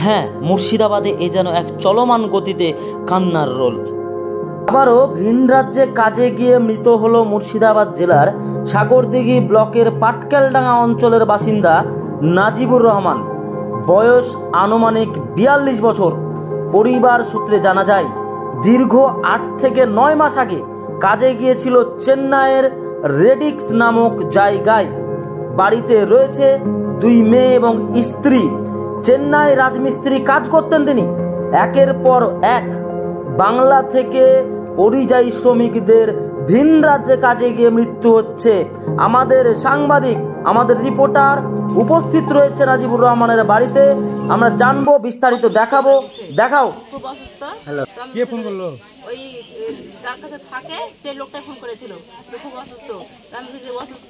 হ্যাঁ, মুর্শিদাবাদে এ যেন এক চলমান গতিতে কান্নার রোল। আবারও ভিন রাজ্যে কাজে গিয়ে মৃত হলো মুর্শিদাবাদ জেলার সাগরদিঘি ব্লকের পাটকেলডাঙ্গা অঞ্চলের বাসিন্দা নাজিবুর রহমান। বয়স আনুমানিক 42 বছর। পরিবার সূত্রে জানা যায়, দীর্ঘ 8 থেকে 9 মাস আগে কাজে গিয়েছিল চেন্নাইয়ের রেডিক্স নামক জায়গায়। বাড়িতে রয়েছে 2 মেয়ে এবং স্ত্রী। চেন্নাই রাজমিস্ত্রি কাজ করতেন তিনি। একের পর এক বাংলা থেকে পরিযায়ী শ্রমিকদের ভিন রাজ্যে কাজে গিয়ে মৃত্যু হচ্ছে। আমাদের সাংবাদিক, আমাদের রিপোর্টার উপস্থিত রয়েছে নাজিবুর রহমানের বাড়িতে। আমরা জানবো, বিস্তারিত দেখাবো। দেখাও। খুব অসুস্থ। হ্যালো, কে ফোন করলো? ওই যার কাছে থাকে সেই লোকটাই ফোন করেছিল যে খুব অসুস্থ। আমি বলছি যে অসুস্থ,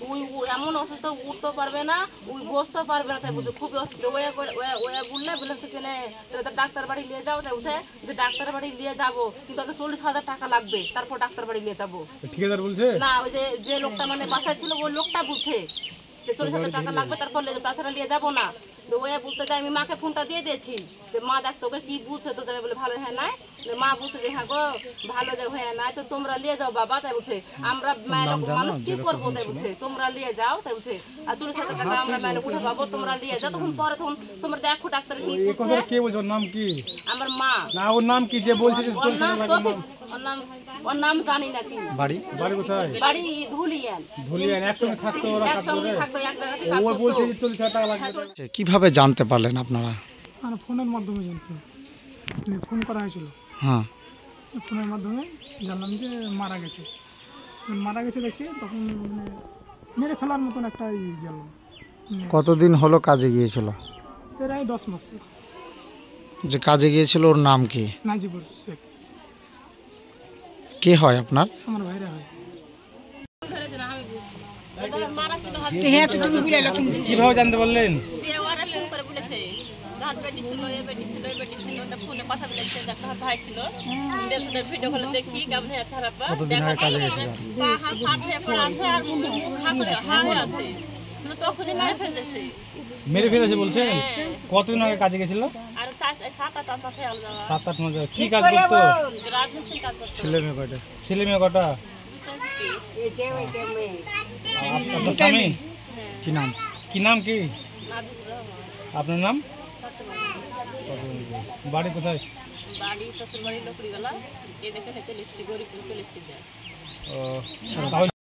ওই এমন অসুস্থ, উঠতে পারবে না, ওই বসতে পারবে না। তাই বলছে খুবই অসুস্থ। ওয়া বললে বললাম কেনে ডাক্তার বাড়ি নিয়ে যাও। তাই বলছে যে ডাক্তার বাড়ি নিয়ে যাবো, কিন্তু আগে 40,000 টাকা লাগবে, তারপর ডাক্তার বাড়ি নিয়ে যাবো। ঠিকাদার বলছে না, ওই যে লোকটা মানে বাসায় ছিল ওই লোকটা বলছে যে 40,000 টাকা লাগবে, তারপর তাছাড়া নিয়ে যাবো না। তো ওয়া বলতে যাই, আমি মাকে ফোনটা দিয়ে দিয়েছি যে মা দেখ তোকে কি বুঝছে, তো যাবে বলে ভালো হ্যাঁ নাই। মা বলছে যে হ্যাঁ গো ভালো যাও, হ্যাঁ নাই তো তোমরা নিয়ে যাও বাবা। তাই বলছে আমরা মায়ের মানুষ কি করবো। তাই বলছে তোমরা নিয়ে যাও। তাই বলছে আর 40,000 টাকা আমরা মায়ের উঠে পাবো, তোমরা নিয়ে যাও। তখন পরে তখন তোমরা দেখো ডাক্তার কি বলছে। কে বলছে? ওর নাম কি? আমার মা। না, ওর নাম কি যে বলছে? ওর নাম জানি না কি। বাড়ি কোথায়? বাড়ি ধুলিয়ান। একসঙ্গে থাকতো ওরা? একসঙ্গে থাকতো, এক জায়গাতে কাজ ও করতো। বলছে 40,000 টাকা লাগবে। কিভাবে জানতে পারলেন আপনারা? আর ফোনের মাধ্যমে জানতাম, ফোন করা হয়েছিল। হ্যাঁ, ফোনের মাধ্যমে জানলাম যে মারা গেছে। দেখছি তখন মেরে ফেলার মতন একটা জানলাম। কতদিন হলো কাজে গিয়েছিল? প্রায় 10 মাস। যে কাজে গিয়েছিল ওর নাম কি? নাজিবুর শেখ। কে হয় আপনার? আমার ভাইরা হয়। কিভাবে জানতে পারলেন? কতদিন আগে কাজে গেছিল? মেরে ফেলেছে বলছেন? কতদিন আগে কাজে গেছিল? 7-8 মাস। কি কাজ করতো? ছেলে মেয়ে কটা? আপনার স্বামী কি নাম? কি আপনার নাম? বাড়ি কোথায়? বাড়ি শ্বশুর বাড়ি লোকড়িগলা। এ দেখে চলে এসেছি, গরিবপুর চলে এসেছি। ও